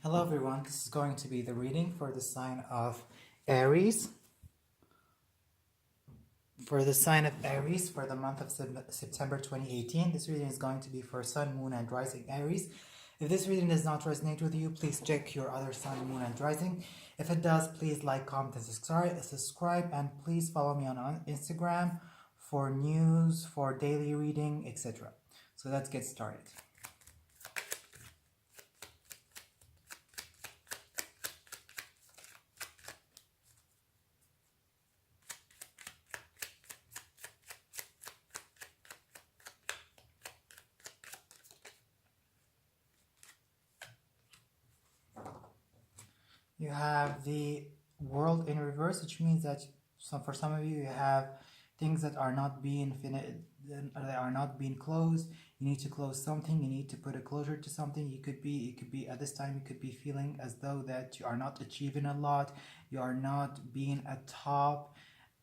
Hello everyone, this is going to be the reading for the sign of Aries. For the sign of Aries for the month of September 2018, this reading is going to be for Sun, Moon, and Rising Aries. If this reading does not resonate with you, please check your other Sun, Moon, and Rising. If it does, please like, comment, and subscribe, and please follow me on Instagram for news, for daily reading, etc. So let's get started. You have the world in reverse, which means that for some of you have things that are not being closed. You need to close something. You need to put a closure to something. It could be at this time. You could be feeling as though that you are not achieving a lot. You are not being at top.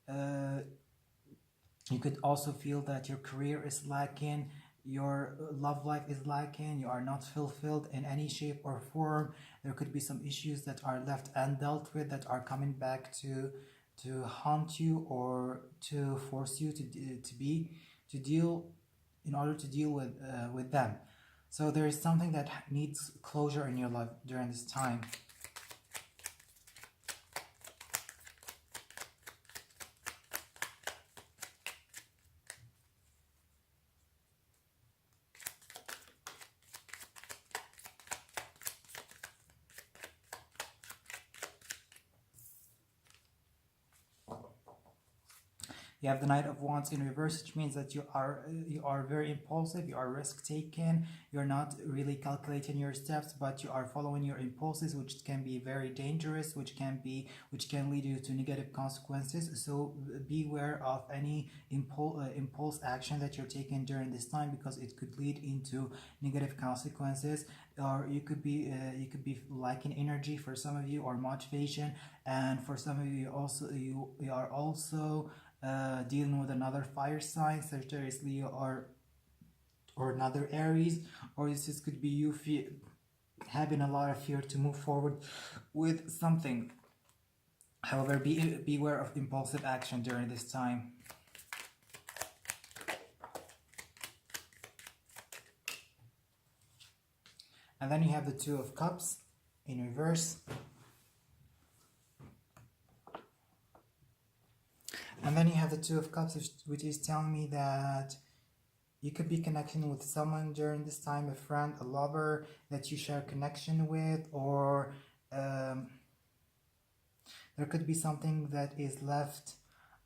You could also feel that your career is lacking. Your love life is lacking. You are not fulfilled in any shape or form. There could be some issues that are left undealt with that are coming back to haunt you or to force you to deal in order to deal with them. So there is something that needs closure in your life during this time. You have the Knight of Wands in reverse, which means that you are very impulsive, you are risk taking, you're not really calculating your steps, but you are following your impulses, which can be very dangerous, which can lead you to negative consequences. So beware of any impulse action that you're taking during this time, because it could lead into negative consequences. Or you could be lacking energy for some of you, or motivation, and for some of you also you are also dealing with another fire sign, Sagittarius, Leo, or another Aries, or this could be you having a lot of fear to move forward with something. However, beware of impulsive action during this time. And then you have the Two of Cups in reverse. And then you have the Two of Cups, which is telling me that you could be connecting with someone during this time, a friend, a lover that you share connection with, or there could be something that is left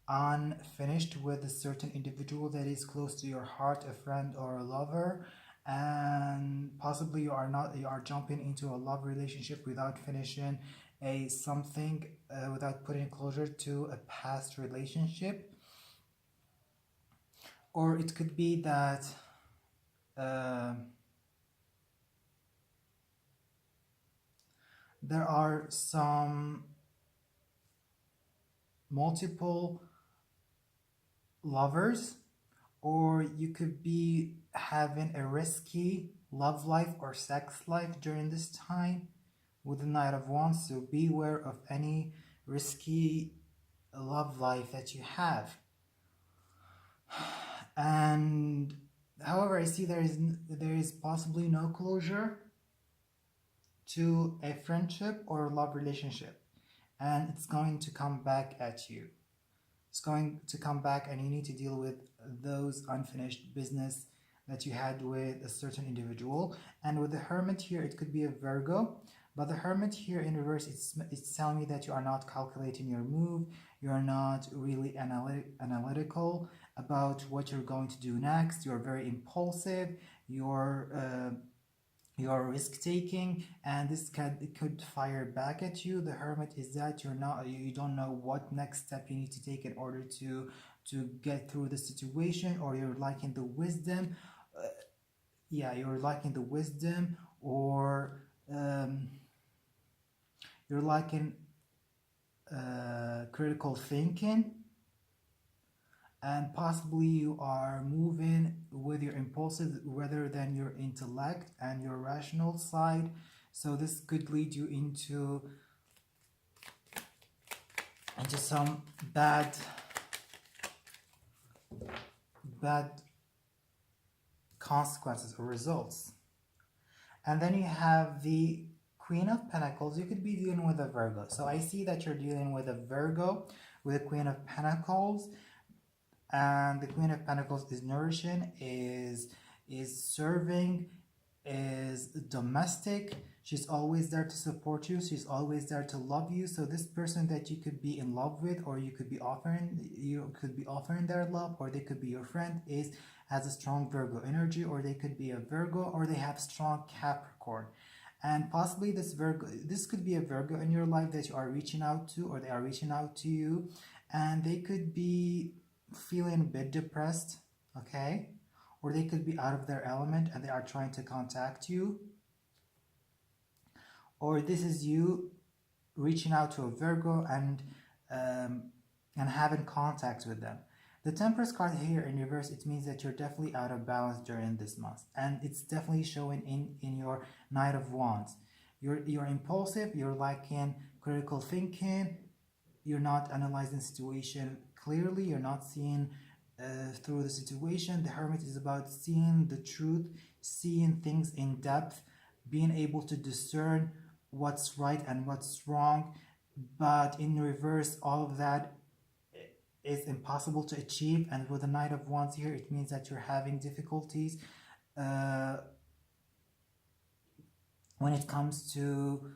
unfinished with a certain individual that is close to your heart, a friend or a lover, and possibly you are jumping into a love relationship without finishing without putting closure to a past relationship. Or it could be that there are some multiple lovers, or you could be having a risky love life or sex life during this time with the Knight of Wands. So beware of any risky love life that you have. And however, I see there is possibly no closure to a friendship or a love relationship, and it's going to come back at you. It's going to come back, and you need to deal with those unfinished business that you had with a certain individual. And with the Hermit here, it could be a Virgo, but the Hermit here in reverse, it's telling me that you are not calculating your move, you are not really analytical about what you're going to do next. You're very impulsive, you're risk-taking, and this could fire back at you. The Hermit is that you don't know what next step you need to take in order to get through the situation, or you're lacking the wisdom. You're lacking the wisdom, or you're lacking critical thinking, and possibly you are moving with your impulses rather than your intellect and your rational side So this could lead you into some bad consequences or results. And then you have the Queen of Pentacles. You could be dealing with a Virgo. So I see that you're dealing with a Virgo with a Queen of Pentacles. And the Queen of Pentacles is nourishing, is serving, is domestic. She's always there to support you. She's always there to love you. So this person that you could be in love with, or you could be offering their love, or they could be your friend, has a strong Virgo energy, or they could be a Virgo, or they have strong Capricorn. And possibly this could be a Virgo in your life that you are reaching out to, or they are reaching out to you, and they could be feeling a bit depressed, okay? Or they could be out of their element and they are trying to contact you. Or this is you reaching out to a Virgo and having contact with them. The Temperance card here in reverse, it means that you're definitely out of balance during this month. And it's definitely showing in your Knight of Wands. You're impulsive, you're lacking critical thinking, you're not analyzing the situation clearly, you're not seeing through the situation. The Hermit is about seeing the truth, seeing things in depth, being able to discern what's right and what's wrong. But in reverse, all of that is impossible to achieve. And with the Knight of Wands here, it means that you're having difficulties when it comes to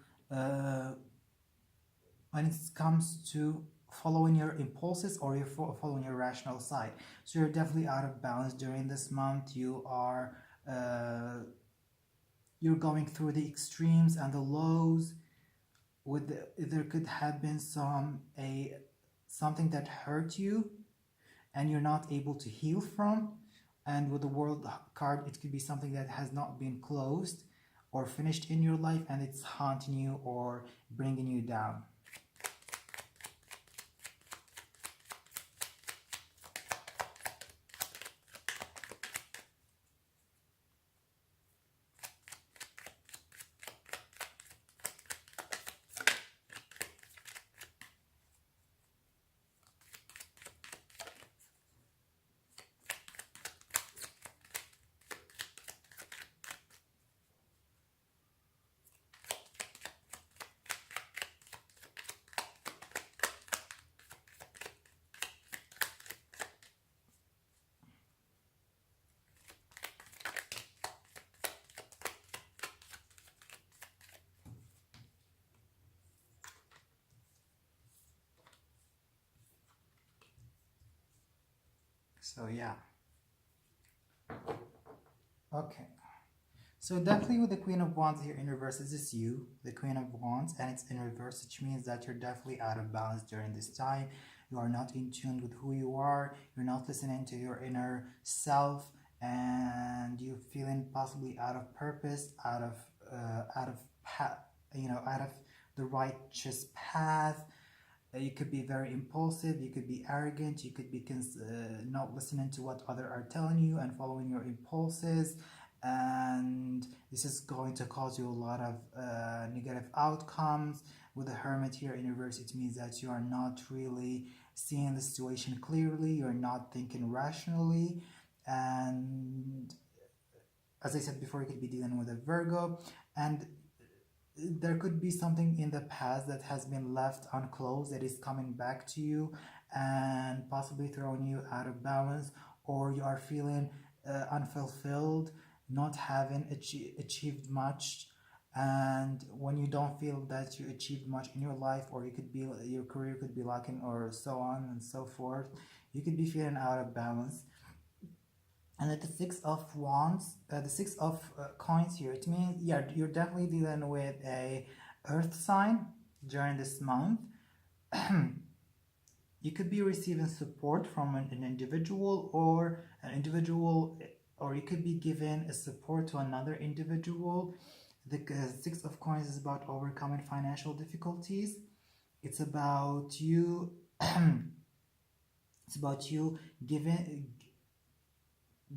following your impulses, or you're following your rational side. So you're definitely out of balance during this month. You are you're going through the extremes and the lows. There could have been something that hurt you and you're not able to heal from. And with the World card, it could be something that has not been closed or finished in your life, and it's haunting you or bringing you down. So yeah. Okay. So definitely with the Queen of Wands here in reverse, this is you, the Queen of Wands, and it's in reverse, which means that you're definitely out of balance during this time. You are not in tune with who you are. You're not listening to your inner self, and you're feeling possibly out of purpose, out of the righteous path. You could be very impulsive, you could be arrogant, you could be not listening to what others are telling you and following your impulses, and this is going to cause you a lot of negative outcomes. With the Hermit here in reverse, it means that you are not really seeing the situation clearly, you're not thinking rationally, and as I said before, you could be dealing with a Virgo, and there could be something in the past that has been left unclosed that is coming back to you and possibly throwing you out of balance, or you are feeling unfulfilled, not having achieved much. And when you don't feel that you achieved much in your life, or your career could be lacking, or so on and so forth, you could be feeling out of balance. And at the Six of Wands, the Six of Coins here, it means, yeah, you're definitely dealing with a earth sign during this month. You could be receiving support from an individual, or you could be giving a support to another individual. The Six of Coins is about overcoming financial difficulties. It's about you. It's about you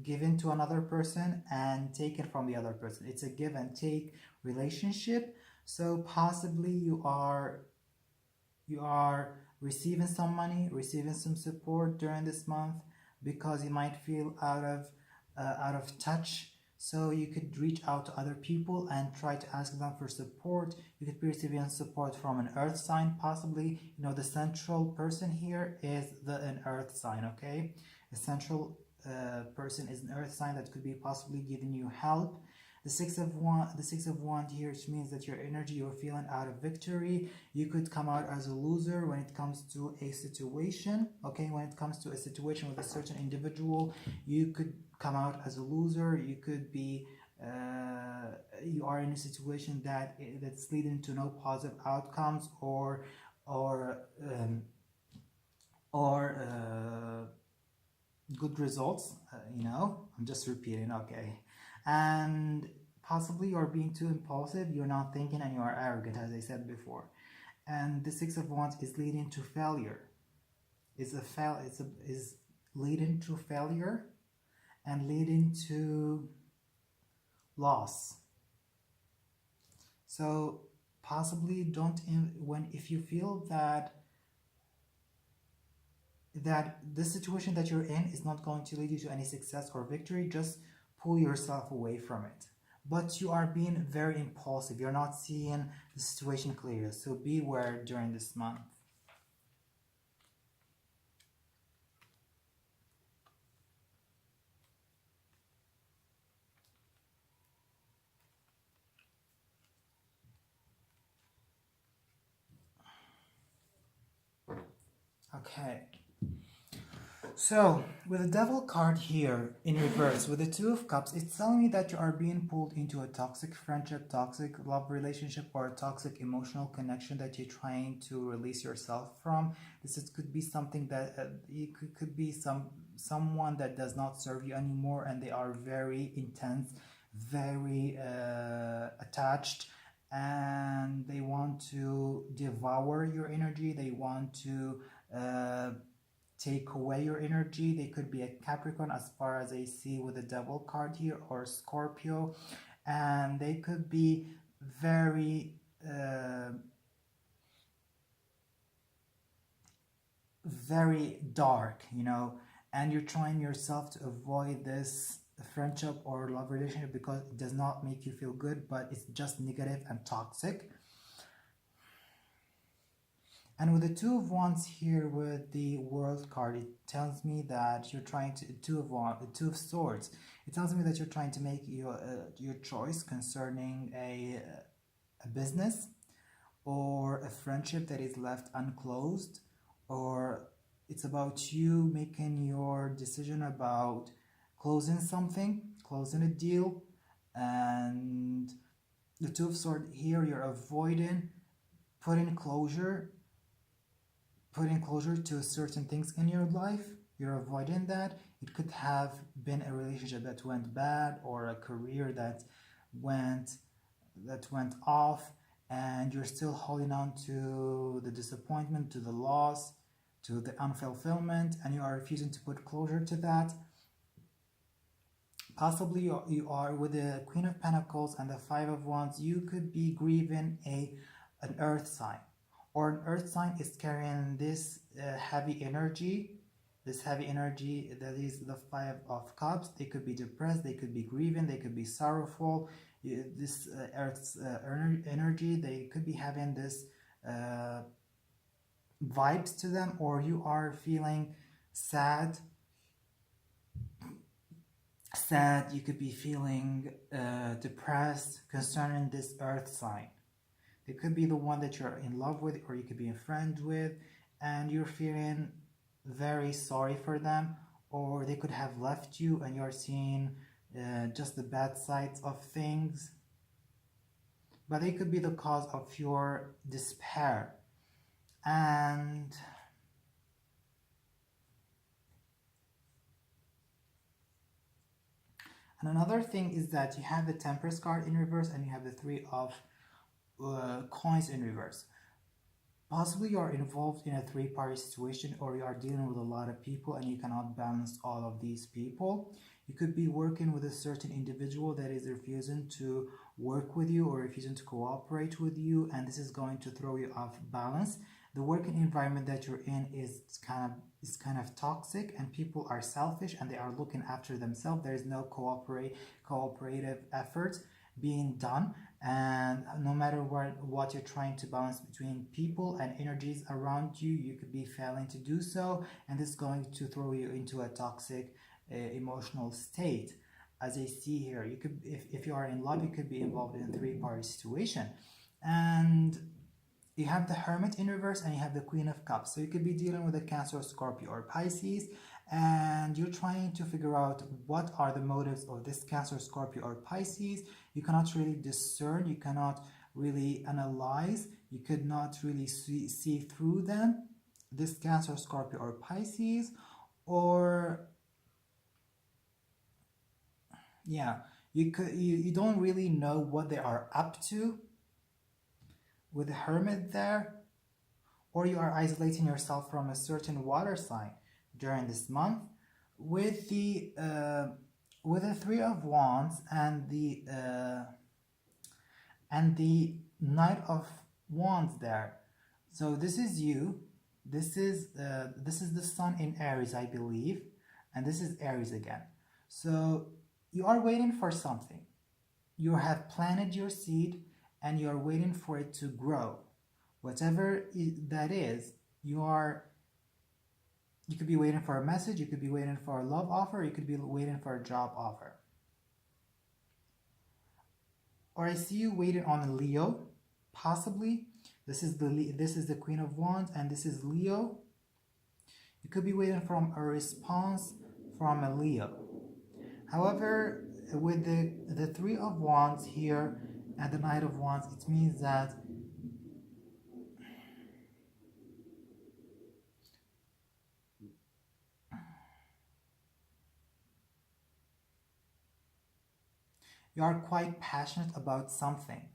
given to another person and taken from the other person. It's a give and take relationship. So possibly you are receiving some money, receiving some support during this month, because you might feel out of touch. So you could reach out to other people and try to ask them for support. You could be receiving support from an earth sign, possibly. The central person here is an earth sign. Okay, a central person is an earth sign that could be possibly giving you help. The six of wand here, which means that your energy, you're feeling out of victory. You could come out as a loser when it comes to a situation. Okay, when it comes to a situation with a certain individual, you could come out as a loser. You could be you are in a situation that's leading to no positive outcomes, or good results. I'm just repeating. Okay, and possibly you're being too impulsive, you're not thinking, and you are arrogant, as I said before. And the six of wands is leading to failure. Is leading to failure and leading to loss. So possibly if you feel that the situation that you're in is not going to lead you to any success or victory, just pull yourself away from it. But you are being very impulsive, you're not seeing the situation clearly, so beware during this month. Okay, so with the devil card here in reverse, with the two of cups, it's telling me that you are being pulled into a toxic friendship, toxic love relationship, or a toxic emotional connection that you're trying to release yourself from. Could be something that could be someone that does not serve you anymore, and they are very intense, very attached, and they want to devour your energy. They want to take away your energy. They could be a Capricorn, as far as I see with the devil card here, or Scorpio, and they could be very very dark, and you're trying yourself to avoid this friendship or love relationship because it does not make you feel good, but it's just negative and toxic. And with the two of wands here with the world card, it tells me that you're trying to two of swords. It tells me that you're trying to make your choice concerning a business or a friendship that is left unclosed, or it's about you making your decision about closing something, closing a deal. And the two of swords here, you're avoiding putting closure to certain things in your life. You're avoiding that. It could have been a relationship that went bad, or a career that went off, and you're still holding on to the disappointment, to the loss, to the unfulfillment, and you are refusing to put closure to that. Possibly you are with the Queen of Pentacles and the Five of Wands. You could be grieving an earth sign, or an earth sign is carrying this heavy energy. This heavy energy that is the Five of Cups. They could be depressed, they could be grieving, they could be sorrowful. This earth's energy, they could be having this vibes to them, or you are feeling sad. You could be feeling depressed concerning this earth sign. It could be the one that you're in love with, or you could be a friend with, and you're feeling very sorry for them, or they could have left you and you're seeing just the bad sides of things. But they could be the cause of your despair. And another thing is that you have the Temperance card in reverse, and you have the Three of Coins in reverse. Possibly you are involved in a three-party situation, or you are dealing with a lot of people and you cannot balance all of these people. You could be working with a certain individual that is refusing to work with you or refusing to cooperate with you, and this is going to throw you off balance. The working environment that you're in is kind of toxic, and people are selfish and they are looking after themselves. There is no cooperative effort being done, and no matter what you're trying to balance between people and energies around you, you could be failing to do so, and this is going to throw you into a toxic emotional state. As I see here, you could, if you are in love, you could be involved in a three-party situation. And you have the Hermit in reverse and you have the Queen of Cups. So you could be dealing with a Cancer, Scorpio, or Pisces, and you're trying to figure out what are the motives of this Cancer, Scorpio, or Pisces. You cannot really discern, you cannot really analyze, you could not really see through them, this Cancer, Scorpio, or Pisces. Or yeah, you don't really know what they are up to with the Hermit there, or you are isolating yourself from a certain water sign during this month. With the Three of Wands and the Knight of Wands there. So this is you. This is the Sun in Aries, I believe, and this is Aries again. So you are waiting for something. You have planted your seed and you are waiting for it to grow. Whatever that is, you could be waiting for a message, you could be waiting for a love offer, you could be waiting for a job offer. Or I see you waiting on a Leo, possibly. This is the Queen of Wands and this is Leo. You could be waiting for a response from a Leo. However, with the Three of Wands here and the Knight of Wands, it means that you are quite passionate about something.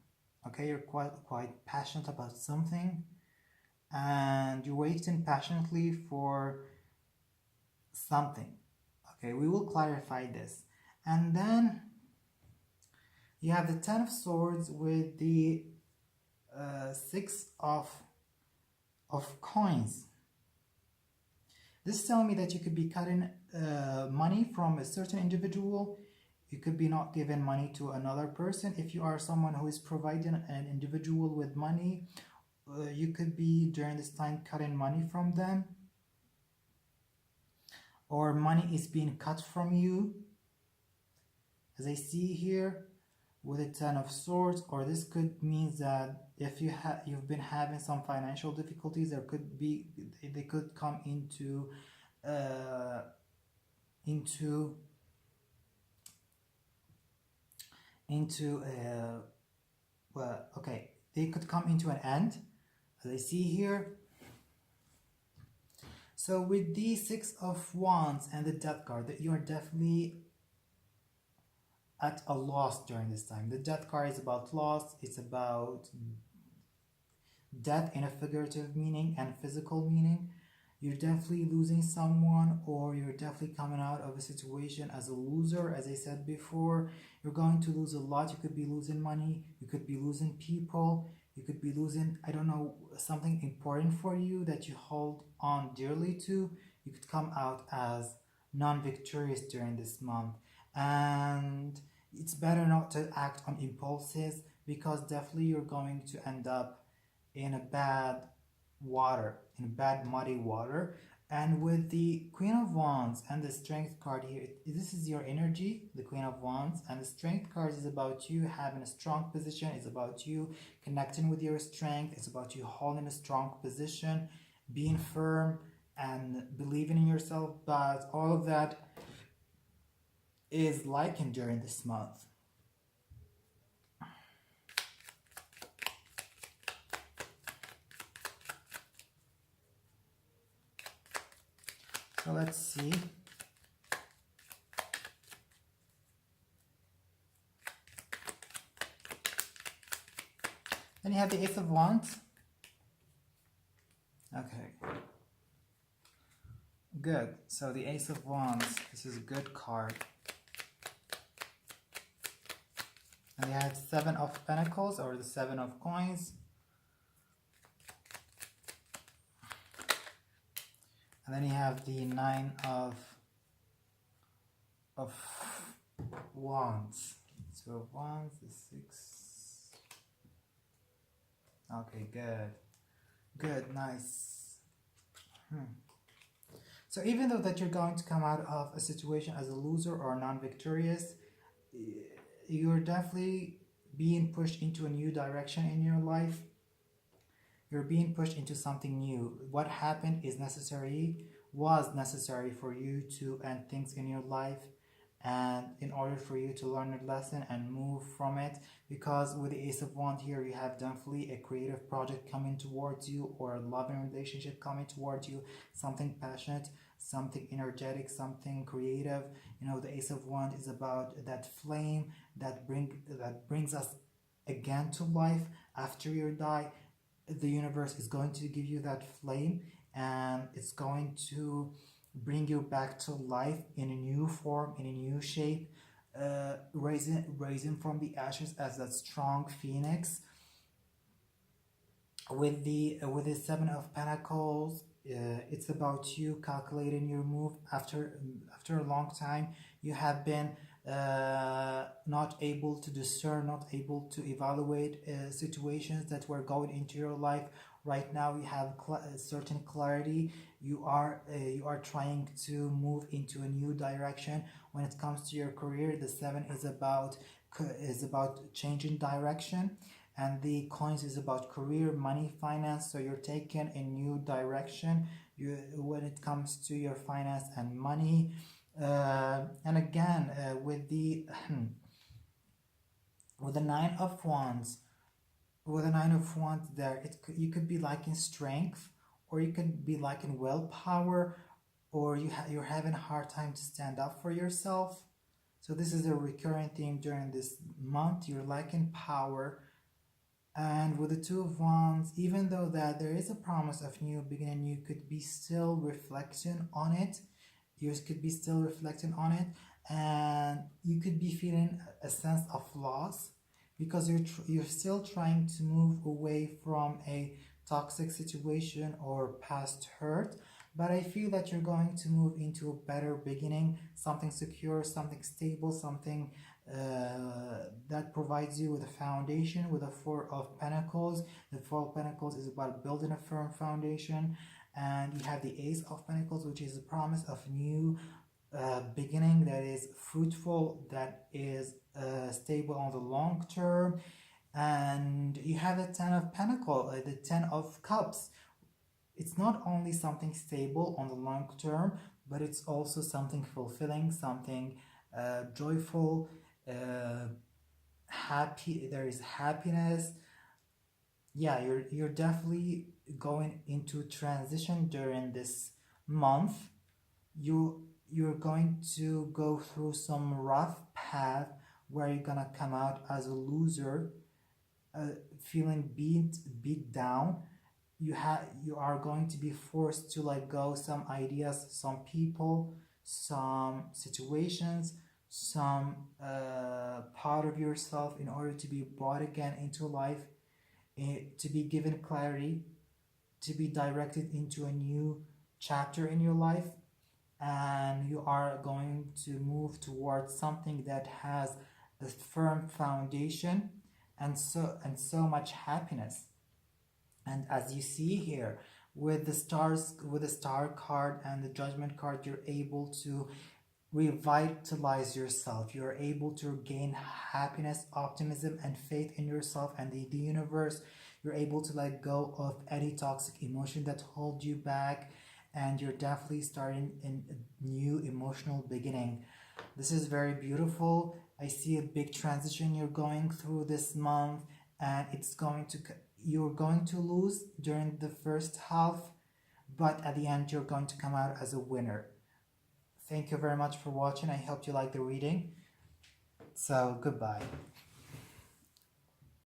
Okay, you're quite passionate about something, and you're waiting passionately for something. Okay, we will clarify this. And then you have the Ten of Swords with the Six of Coins. This is telling me that you could be cutting money from a certain individual. You could be not giving money to another person. If you are someone who is providing an individual with money, you could be during this time cutting money from them, or money is being cut from you, as I see here with a Ten of Swords. Or this could mean that if you've been having some financial difficulties, they could come into well, okay, they could come into an end, as I see here. So with the Six of Wands and the Death card, that you are definitely at a loss during this time. The Death card is about loss. It's about death in a figurative meaning and physical meaning. You're definitely losing someone, or you're definitely coming out of a situation as a loser. As I said before, you're going to lose a lot. You could be losing money, you could be losing people, you could be losing, I don't know, something important for you that you hold on dearly to. You could come out as non-victorious during this month. And it's better not to act on impulses, because definitely you're going to end up in a bad muddy water. And with the Queen of Wands and the Strength card here, this is your energy, the Queen of Wands, and the Strength card is about you having a strong position. It's about you connecting with your strength. It's about you holding a strong position, being firm and believing in yourself. But all of that is lacking during this month. So let's see. Then you have the Ace of Wands. Okay. Good. So the Ace of Wands, this is a good card. And you have 7 of Pentacles, or the 7 of Coins. And then you have the 9 of Wands. 2 of Wands, the 6. Okay, good. Good, nice. So even though that you're going to come out of a situation as a loser or non-victorious, you're definitely being pushed into a new direction in your life. You're being pushed into something new. What happened was necessary for you to end things in your life, and in order for you to learn a lesson and move from it. Because with the Ace of Wands here, you have definitely a creative project coming towards you, or a loving relationship coming towards you, something passionate, something energetic, something creative. You know, the Ace of Wands is about that flame that brings us again to life after you die. The universe is going to give you that flame, and it's going to bring you back to life in a new form, in a new shape, raising from the ashes as that strong phoenix. With the 7 of Pentacles, it's about you calculating your move. After a long time, you have been not able to discern, not able to evaluate situations that were going into your life. Right now you have a certain clarity. You are trying to move into a new direction. When it comes to your career, the 7 is about changing direction, and the Coins is about career, money, finance. So you're taking a new direction when it comes to your finance and money. And again, with the with the 9 of Wands, there, you could be lacking strength, or you could be lacking willpower, or you're having a hard time to stand up for yourself. So this is a recurring theme during this month. You're lacking power. And with the 2 of Wands, even though that there is a promise of new beginning, you could be still reflecting on it. And you could be feeling a sense of loss, because you're still trying to move away from a toxic situation or past hurt. But I feel that you're going to move into a better beginning, something secure, something stable, something that provides you with a foundation. With the 4 of Pentacles, the 4 of Pentacles is about building a firm foundation. And you have the Ace of Pentacles, which is a promise of new beginning that is fruitful, that is stable on the long term. And you have the 10 of Pentacles, the 10 of Cups. It's not only something stable on the long term, but it's also something fulfilling, something joyful, happy. There is happiness. Yeah, you're definitely going into transition during this month. You're going to go through some rough path where you're gonna come out as a loser, feeling beat down. You are going to be forced to let go some ideas, some people, some situations, some part of yourself, in order to be brought again into life, to be given clarity, to be directed into a new chapter in your life. And you are going to move towards something that has a firm foundation, and so much happiness. And as you see here, with the star card and the Judgment card, you're able to revitalize yourself. You're able to gain happiness, optimism, and faith in yourself and the universe. You're able to let go of any toxic emotion that hold you back, and you're definitely starting in a new emotional beginning. This is very beautiful. I see a big transition you're going through this month, and you're going to lose during the first half, but at the end you're going to come out as a winner. Thank you very much for watching. I hope you like the reading. So goodbye.